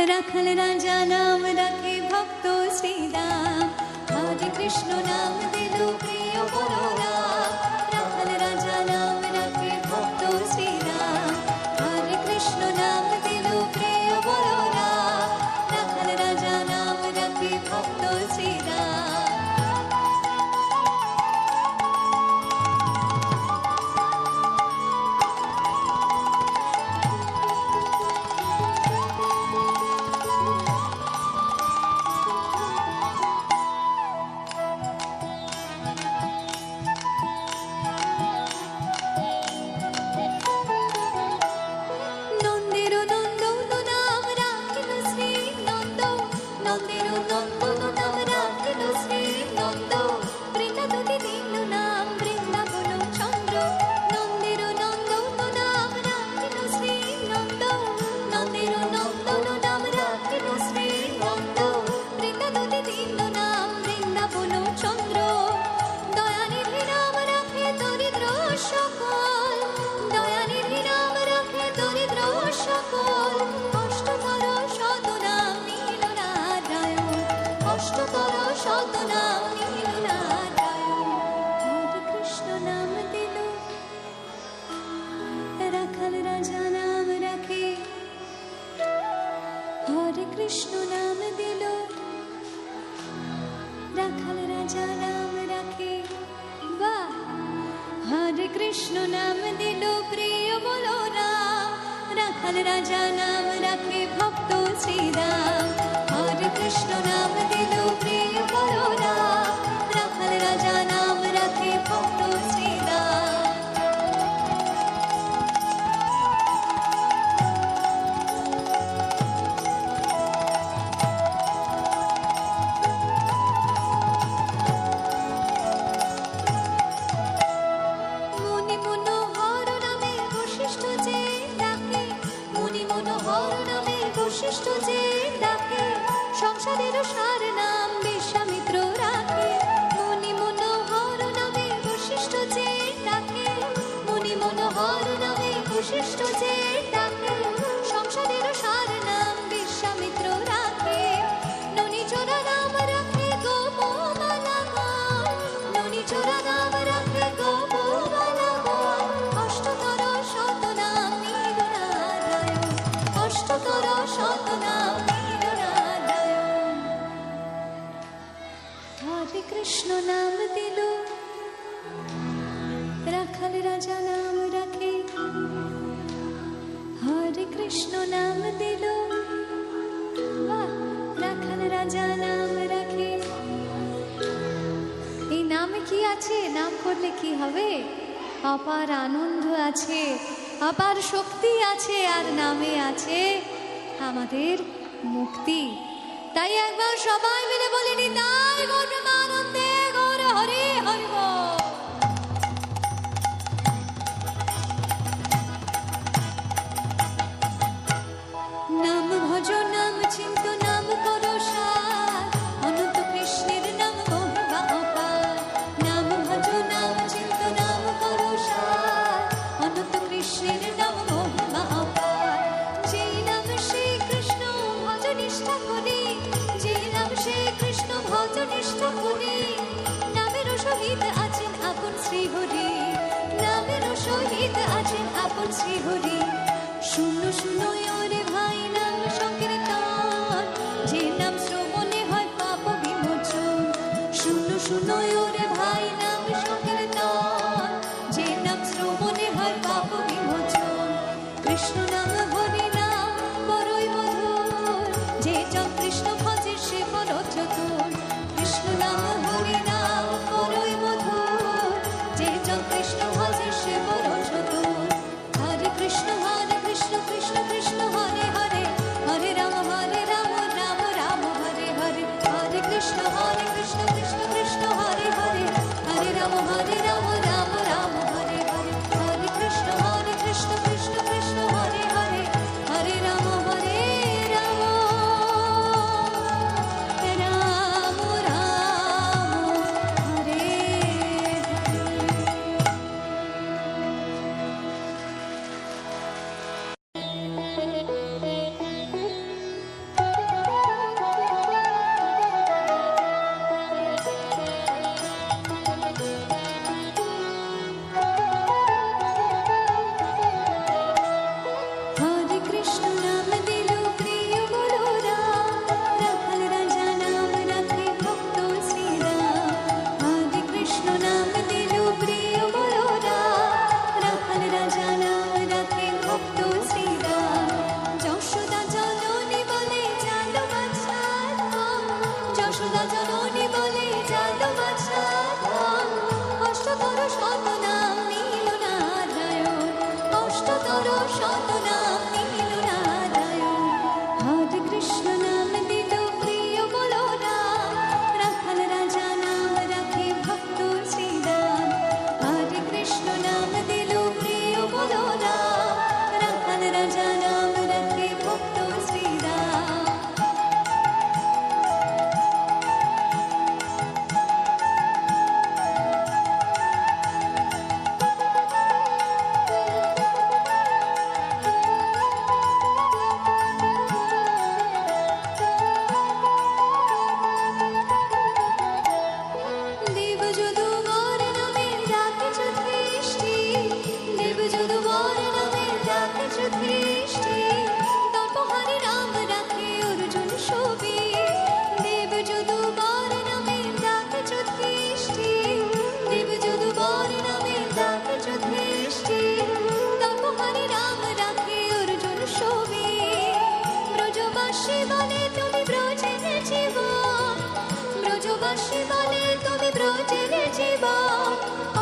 রাখাল রাজা নাম রাখে ভক্ত শ্রীরাম। হরে কৃষ্ণ নাম দিল প্রিয় বলরাম, রাখাল রাজা নাম রাখে ভক্ত শ্রীরাম। হরে কৃষ্ণ নাম দিল প্রিয় বলরাম, রাখাল রাজা নাম রাখে ভক্ত শ্রীরাম। কৃষ্ণ নাম দিল প্রিয় বলরাম, রাখাল রাজা নাম রাখে ভক্ত শ্রীরাম। হরে কৃষ্ণ নাম দিল প্রিয় বলরাম, রাখাল রাজা নাম রাখে ভক্ত শ্রীরাম। সংসারের সার নাম বিশ্বামিত্র রাখে, মুনি মনোহর নামে বশিষ্ঠ যে ডাকে। মুনি মনোহর নামে বশিষ্ঠ যে ডাকে, সংসারের সার নাম বিশ্বামিত্র রাখে। ননি চোরা নাম রাখে গোপমালা গান, ননি চোরা নাম রাখে গোপমালা গান। অষ্টতর শত নাম নীল নারায়ণ, অষ্টতর শত নাম কৃষ্ণ নাম দিল রাখাল রাজা নাম রাখে, হরে কৃষ্ণ নাম দিল। বাহ, রাখাল রাজা নাম রাখে। এই নামে কি আছে? নাম করলে কি হবে? অপার আনন্দ আছে, অপার শক্তি আছে, আর নামে আছে আমাদের মুক্তি। তাই একবার সবাই মিলে বলিনি, তাই গৌর প্রেমানন্দে গৌর হরি হরি বল। নাম ভজ নাম চিন্ত নাম করো সার, অনন্ত কৃষ্ণের নাম মহিমা অপার। নাম ভজ নাম চিন্ত নাম করো সার, অনন্ত কৃষ্ণের নাম মহিমা অপার। যেই নাম শ্রী কৃষ্ণ ভজ নিষ্ঠা করি, যেই নাম শ্রী কৃষ্ণ ভজ নিষ্ঠা করি, নামের সহিত আছেন আপন শ্রী হরি, নামের সহিত আছেন আপন শ্রী হরি। শুনো শুনো ওরে ভাই নাম সংকীর্তন, যে নাম শ্রবণে হয় পাপ বিমোচন। শুনো শুনো ওরে ভাই নাম সংকীর্তন, যে নাম শ্রবণে হয় পাপ বিমোচন। কৃষ্ণ নাম হরি নাম বড়ই মধুর, যে জন কৃষ্ণ ভজে সে বড় চতুর। কৃষ্ণ নাম হরি নাম বড়ই মধুর, যে জন কৃষ্ণ ভজে সে বড় চতুর। হরে কৃষ্ণ কৃষ্ণ কৃষ্ণ হরে হরে, হরে রাম রাম রাম হরে হরে। হরে কৃষ্ণ কৃষ্ণ কৃষ্ণ হরে হরে, হরে রাম রাম রাম হরে হরে। হরে কৃষ্ণ কৃষ্ণ কৃষ্ণ হরে হরে, হরে রাম রাম রাম হরে হরে। হরে কৃষ্ণ নাম দিল প্রিয় বড় রাম, রাখাল রাজা নাম রাখে ভক্ত শ্রীরাম। হরে কৃষ্ণ নাম দিল প্রিয় বড় রাম, রাখাল রাজা নাম রাখে ভক্ত শ্রীরাম। যশোদা জননী বলে জালো বাছার ধাম, যশোদা জননী বলে জালো বাছার ধাম। অষ্টতর শত নাম নীল নারায়ণ, অষ্টতর শত নাম নীল নারায়ণ। হরে কৃষ্ণ নাম দিল প্রিয় বলো রাম, রাখাল রাজা নাম রাখে ভক্ত শ্রীরাম। হরে কৃষ্ণ নাম দিল প্রিয় বলো রাম, রাখাল রাজা নাম রাখে ভক্ত শ্রীরাম। দেব যদুবর নামে ডাকেছ দৃষ্টি, দেব যদুবর নামে ডাকেছ দৃষ্টি। তপহারি রাম রাখে অর্জুন ছবি, দেব যদুবর নামে ডাকেছ দৃষ্টি, দেব যদুবর নামে ডাকেছ দৃষ্টি। তপহারি রাম রাখে অর্জুন ছবি। ব্রজবাসী বলে তুমি ব্রজের জীবন, ব্রজবাসী বলে তুমি ব্রজের জীবন।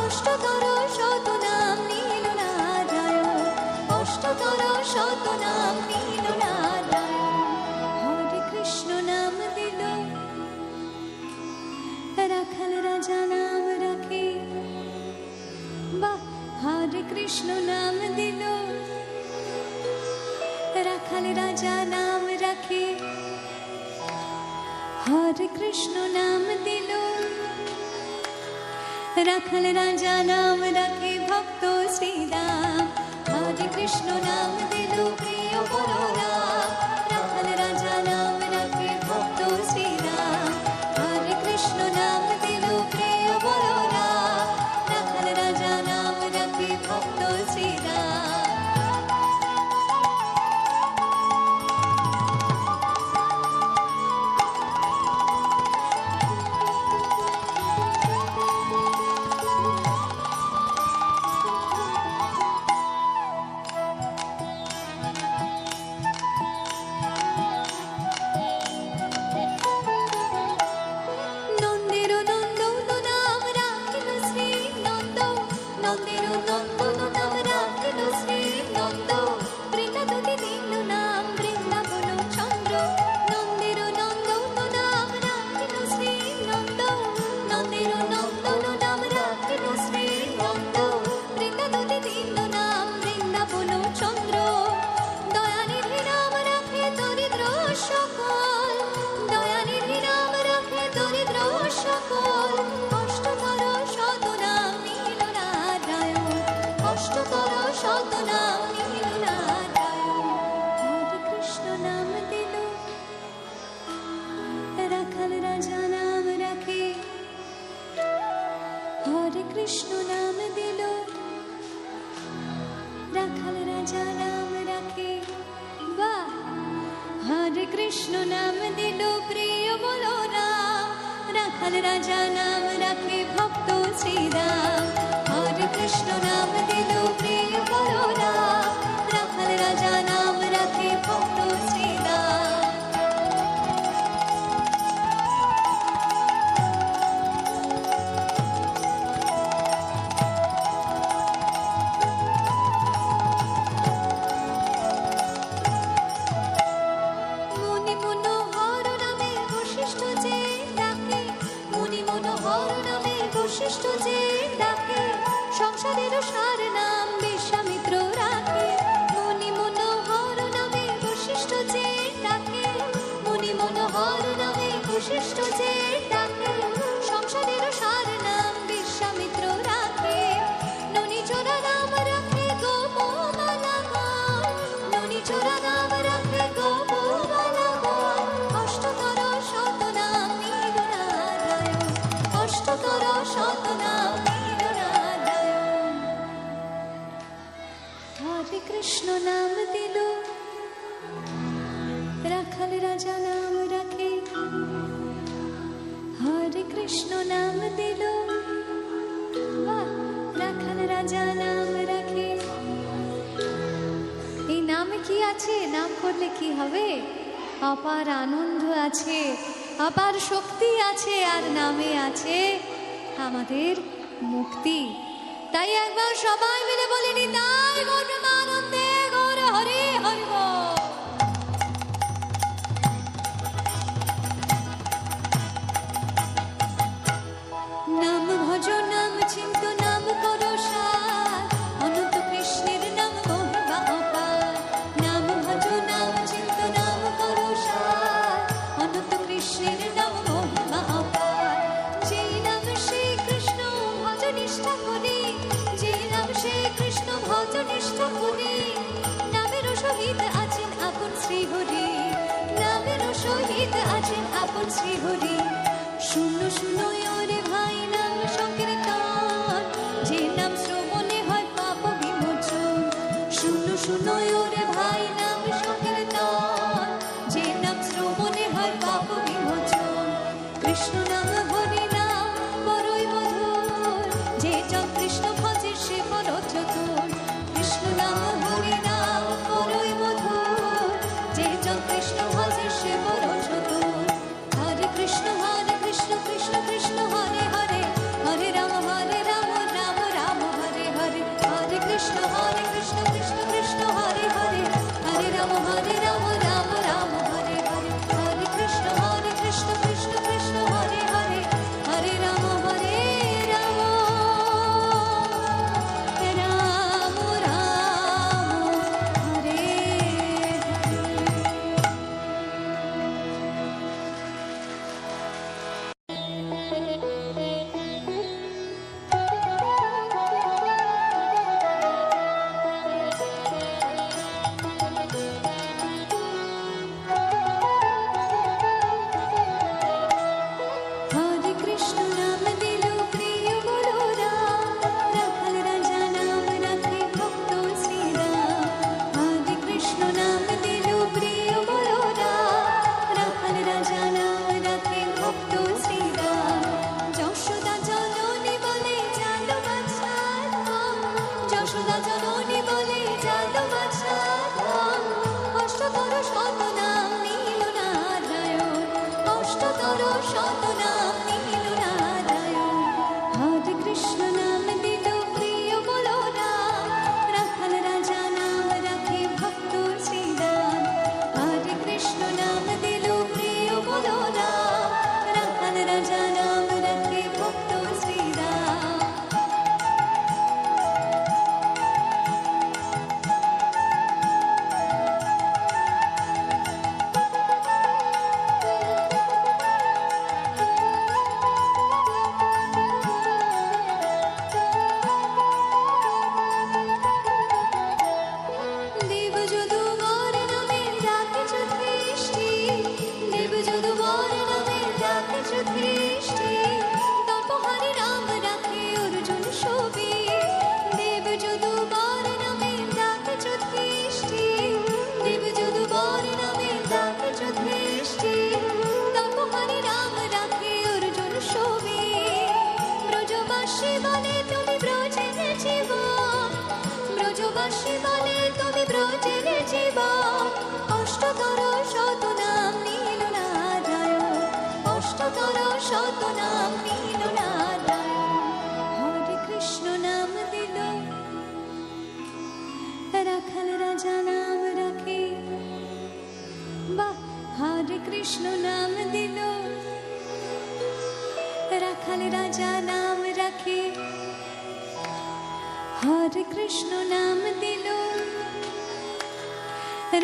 অষ্টতর শত নাম নীল নারায়ণ, অষ্টতর শত নাম নীল নারায়ণ। হরে কৃষ্ণ নাম দিল, রাখাল রাজা নাম রাখে। বাহ, হরে কৃষ্ণ নাম দিল, রাখাল রাজা নাম রাখে। হরে কৃষ্ণ নাম দিল, রাখাল রাজা নাম রাখে ভক্ত শ্রীরাম। হরে কৃষ্ণ নাম দিল প্রিয় বলো রাম, রাখাল রাজা নাম রাখে ভক্ত শ্রীরাম। হরে কৃষ্ণ নাম দিল প্রিয় বলো রাম, রাখাল রাজা নাম রাখে ভক্ত শ্রীরাম। হরে কৃষ্ণ নাম দিল রাখাল রাজা নাম রাখে। বাহ! হরে কৃষ্ণ নাম দিল প্রিয় বলো রাম, রাখাল রাজা নাম রাখে ভক্ত শ্রীরাম। হরে কৃষ্ণ নাম দিল প্রিয় বলো রাম, রাখাল রাজা নাম রাখে ভক্ত শ্রীরাম। মুনি মনোহর নামে বশিষ্ঠ যে ডাকে, মুনি মনোহর নামে বশিষ্ঠ যে ডাকে, সংসারের সার নাম বিশ্বামিত্র রাখে। মুনি মনোহর নামে বশিষ্ঠ যে ডাকে, মুনি মনোহর নামে বশিষ্ঠ যে ডাকে, সংসারের সার নাম বিশ্বামিত্র রাখে। ননি চোরা নাম রাখে গোপমালা গান, ননি চোরা নাম রাখে গোপমালা গান। অষ্টতর শতনাম নিরনারায়ণ, অষ্টতর শতনাম নিরনারায়ণ। হরে কৃষ্ণ নাম দিল রাখাল রাজা নাম রাখে। হরে কৃষ্ণ নাম দিল, বাহ! রাখাল রাজা নাম রাখে। এই নামে কি আছে? নাম করলে কি হবে? অপার আনন্দ আছে, অপার শক্তি আছে, আর নামে আছে আমাদের মুক্তি। তাই একবার সবাই মিলে বলিনি, তাই গৌর প্রেমানন্দে গৌর হরি হরি বল। নাম ভজ নাম চিন্ত নাম করো সার, অনন্ত কৃষ্ণের নাম মহিমা অপার। নাম ভজ নাম চিন্ত নাম করো সার, অনন্ত কৃষ্ণের নাম মহিমা অপার। যেই নাম শ্রী কৃষ্ণ ভজ নিষ্ঠা করি, যেই নাম শ্রী কৃষ্ণ ভজ নিষ্ঠা করি, নামের সহিত আছে ব্রজবাসী বলে তুমি ব্রজের জীবন, ব্রজবাসী বলে তুমি ব্রজের জীবন। অষ্টতর শতনাম নীল নারায়ণ, অষ্টতর শতনাম নীল নারায়ণ। হরে কৃষ্ণ নাম দিল, রাখাল রাজা নাম রাখে। বাহ, হরে কৃষ্ণ নাম দিল, রাখাল রাজা নাম রাখে। হরে কৃষ্ণ নাম দিল,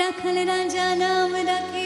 রাখাল রাজা নাম রাখে।